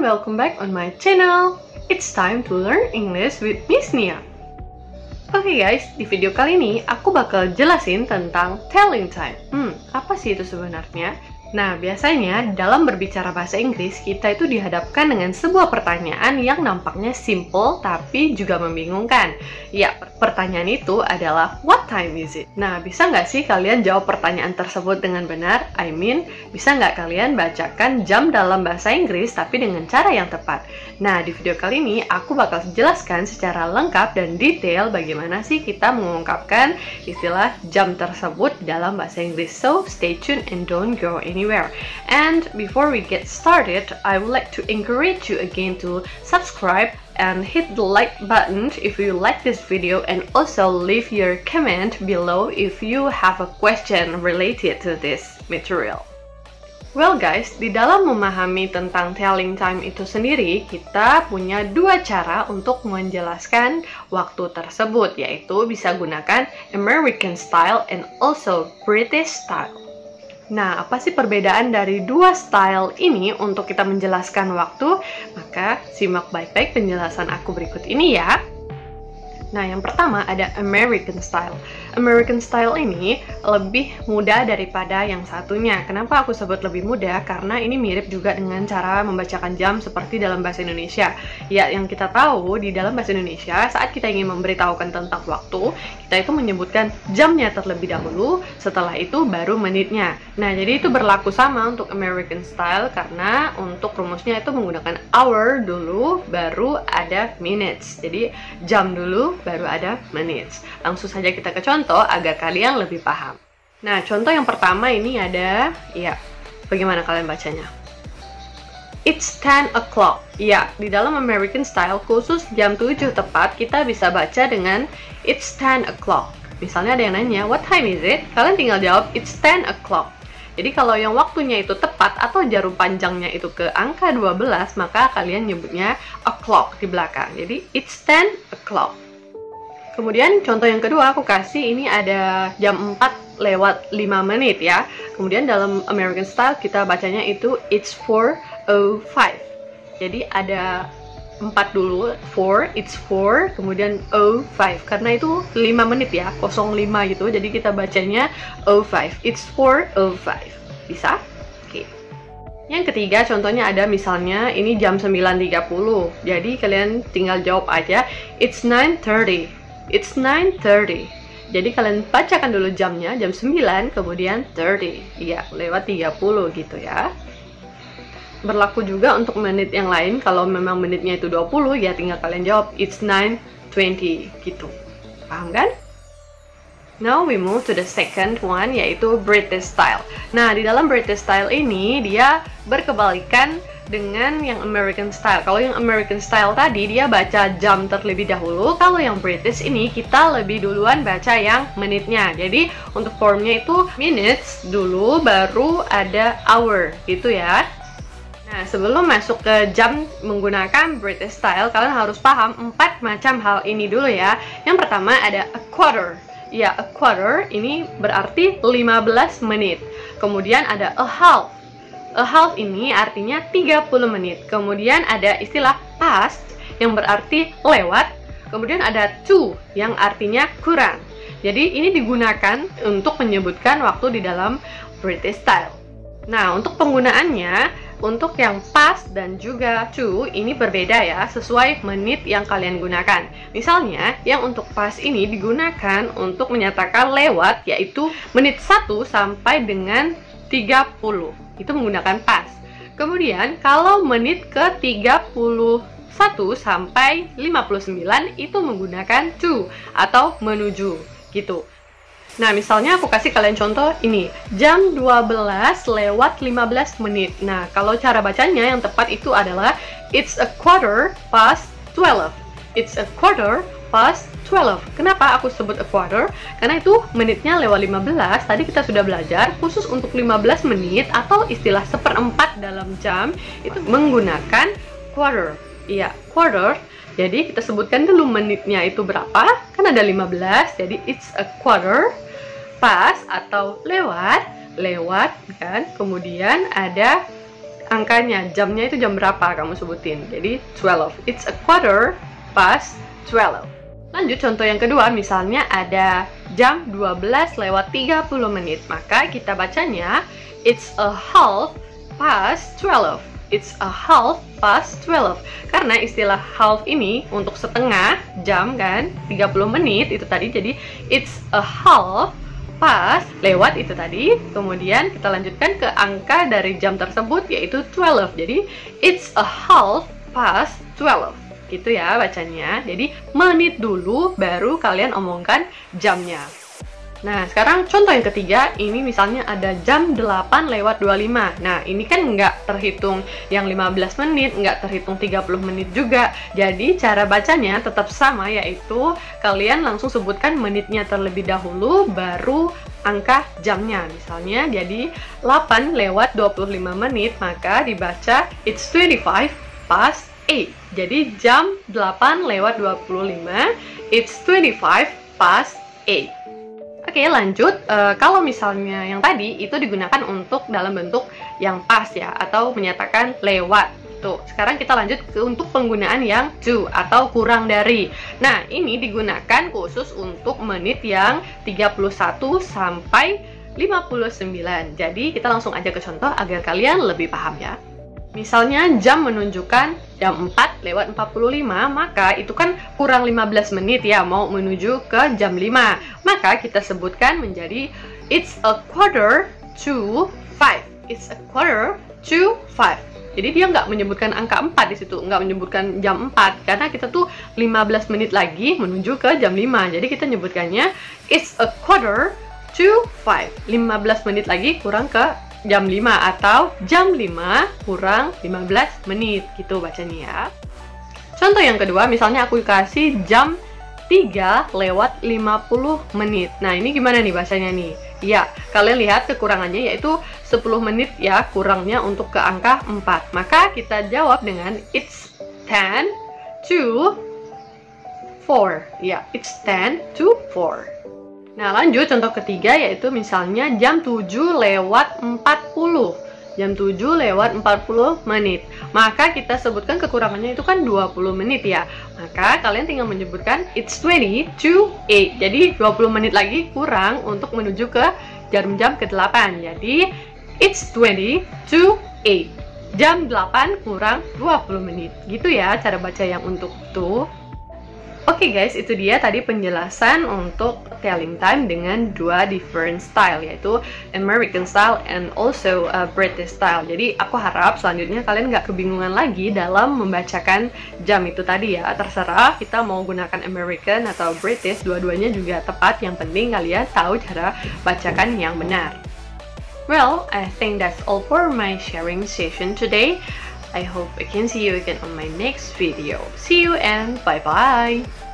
welcome back on my channel. It's time to learn English with Miss Nia. Oke guys, di video kali ini aku bakal jelasin tentang telling time. Apa sih itu sebenarnya? Nah, biasanya dalam berbicara bahasa Inggris, kita itu dihadapkan dengan sebuah pertanyaan yang nampaknya simple tapi juga membingungkan. Ya, pertanyaan itu adalah what time is it? Nah, bisa nggak sih kalian jawab pertanyaan tersebut dengan benar? Bisa nggak kalian bacakan jam dalam bahasa Inggris tapi dengan cara yang tepat? Nah, di video kali ini aku bakal jelaskan secara lengkap dan detail bagaimana sih kita mengungkapkan istilah jam tersebut dalam bahasa Inggris. So, stay tuned and don't go anywhere. And before we get started, I would like to encourage you again to subscribe and hit the like button if you like this video, and also leave your comment below if you have a question related to this material. Well guys, di dalam memahami tentang telling time itu sendiri, kita punya dua cara untuk menjelaskan waktu tersebut, yaitu bisa gunakan American style and also British style. Nah, apa sih perbedaan dari dua style ini untuk kita menjelaskan waktu? Maka simak baik-baik penjelasan aku berikut ini ya. Nah, yang pertama ada American style. American style ini lebih mudah daripada yang satunya. Kenapa aku sebut lebih mudah? Karena ini mirip juga dengan cara membacakan jam seperti dalam bahasa Indonesia. Ya, yang kita tahu di dalam bahasa Indonesia, saat kita ingin memberitahukan tentang waktu, kita itu menyebutkan jamnya terlebih dahulu, setelah itu baru menitnya. Nah, jadi itu berlaku sama untuk American style, karena untuk rumusnya itu menggunakan hour dulu, baru ada minutes. Jadi, jam dulu, baru ada minutes. Langsung saja kita ke contoh agar kalian lebih paham. Nah, contoh yang pertama ini ada, ya, bagaimana kalian bacanya? It's 10 o'clock. Ya, di dalam American style, khusus jam 7 tepat, kita bisa baca dengan it's 10 o'clock. Misalnya ada yang nanya, what time is it? Kalian tinggal jawab, it's 10 o'clock. Jadi kalau yang waktunya itu tepat atau jarum panjangnya itu ke angka 12, maka kalian nyebutnya o'clock di belakang. Jadi, it's 10 o'clock. Kemudian contoh yang kedua aku kasih, ini ada jam 4 lewat 5 menit ya. Kemudian dalam American style kita bacanya itu it's 4:05. Jadi ada 4 dulu, 4, it's 4, kemudian 05. Karena itu 5 menit ya, 05 gitu. Jadi kita bacanya 05. It's 4:05. Bisa? Oke. Yang ketiga contohnya ada misalnya ini jam 9.30. Jadi kalian tinggal jawab aja it's 9:30. It's 9:30. Jadi kalian bacakan dulu jamnya, jam 9, kemudian 30. Iya, lewat 30 gitu ya. Berlaku juga untuk menit yang lain. Kalau memang menitnya itu 20, ya tinggal kalian jawab it's 9:20 gitu. Paham kan? Now we move to the second one, yaitu British style. Nah, di dalam British style ini dia berkebalikan dengan yang American style. Kalau yang American style tadi dia baca jam terlebih dahulu, kalau yang British ini kita lebih duluan baca yang menitnya. Jadi untuk formnya itu minutes dulu, baru ada hour gitu ya. Nah, sebelum masuk ke jam menggunakan British style, kalian harus paham 4 macam hal ini dulu ya. Yang pertama ada a quarter. Ya, a quarter ini berarti 15 menit. Kemudian ada a half. A half ini artinya 30 menit. Kemudian ada istilah past yang berarti lewat. Kemudian ada to yang artinya kurang. Jadi ini digunakan untuk menyebutkan waktu di dalam British style. Nah, untuk penggunaannya, untuk yang past dan juga to ini berbeda ya, sesuai menit yang kalian gunakan. Misalnya, yang untuk past ini digunakan untuk menyatakan lewat, yaitu menit 1 sampai dengan 30. Itu menggunakan past. Kemudian, kalau menit ke 31 sampai 59 itu menggunakan to atau menuju gitu. Nah, misalnya aku kasih kalian contoh ini, jam 12 lewat 15 menit. Nah, kalau cara bacanya yang tepat itu adalah it's a quarter past 12. It's a quarter past 12. Kenapa aku sebut a quarter? Karena itu menitnya lewat 15. Tadi kita sudah belajar khusus untuk 15 menit atau istilah seperempat dalam jam itu menggunakan quarter. Iya, quarter. Jadi kita sebutkan dulu menitnya itu berapa. Kan ada 15. Jadi it's a quarter past atau lewat kan. Kemudian ada angkanya, jamnya itu jam berapa kamu sebutin. Jadi 12, it's a quarter past 12. Lanjut contoh yang kedua, misalnya ada jam 12 lewat 30 menit. Maka kita bacanya, it's a half past 12. It's a half past 12. Karena istilah half ini untuk setengah jam kan, 30 menit itu tadi. Jadi it's a half past lewat itu tadi. Kemudian kita lanjutkan ke angka dari jam tersebut yaitu 12. Jadi it's a half past 12. Gitu ya bacanya. Jadi menit dulu baru kalian omongkan jamnya. Nah, sekarang contoh yang ketiga, ini misalnya ada jam 8 lewat 25. Nah, ini kan nggak terhitung yang 15 menit, nggak terhitung 30 menit juga. Jadi, cara bacanya tetap sama, yaitu kalian langsung sebutkan menitnya terlebih dahulu, baru angka jamnya. Misalnya, jadi 8 lewat 25 menit, maka dibaca it's 25 past 8. Jadi, jam 8 lewat 25, it's 25 past 8. Oke, lanjut. Kalau misalnya yang tadi itu digunakan untuk dalam bentuk yang pas ya, atau menyatakan lewat. Tuh, sekarang kita lanjut untuk penggunaan yang to atau kurang dari. Nah, ini digunakan khusus untuk menit yang 31 sampai 59. Jadi, kita langsung aja ke contoh agar kalian lebih paham ya. Misalnya jam menunjukkan jam 4 lewat 45, maka itu kan kurang 15 menit ya, mau menuju ke jam 5. Maka kita sebutkan menjadi it's a quarter to 5. It's a quarter to 5. Jadi dia nggak menyebutkan angka 4 di situ, nggak menyebutkan jam 4, karena kita tuh 15 menit lagi menuju ke jam 5. Jadi kita nyebutkannya it's a quarter to 5. 15 menit lagi kurang ke jam 5 atau jam 5 kurang 15 menit gitu bacanya ya. Contoh yang kedua, misalnya aku kasih jam 3 lewat 50 menit. Nah, ini gimana nih bacanya nih? Ya, kalian lihat kekurangannya yaitu 10 menit ya kurangnya untuk ke angka 4. Maka kita jawab dengan it's 10 to 4. Ya, it's 10 to 4. Nah, lanjut contoh ketiga yaitu misalnya jam 7 lewat 40. Jam 7 lewat 40 menit. Maka kita sebutkan kekurangannya itu kan 20 menit ya. Maka kalian tinggal menyebutkan it's 20 to 8. Jadi 20 menit lagi kurang untuk menuju ke jam ke-8. Jadi it's 20 to 8. Jam 8 kurang 20 menit. Gitu ya cara baca yang untuk tuh. Oke guys, itu dia tadi penjelasan untuk telling time dengan dua different style, yaitu American style and also British style. Jadi aku harap selanjutnya kalian nggak kebingungan lagi dalam membacakan jam itu tadi ya. Terserah kita mau gunakan American atau British, dua-duanya juga tepat. Yang penting kalian tahu cara bacakan yang benar. Well, I think that's all for my sharing session today. I hope I can see you again on my next video. See you and bye-bye!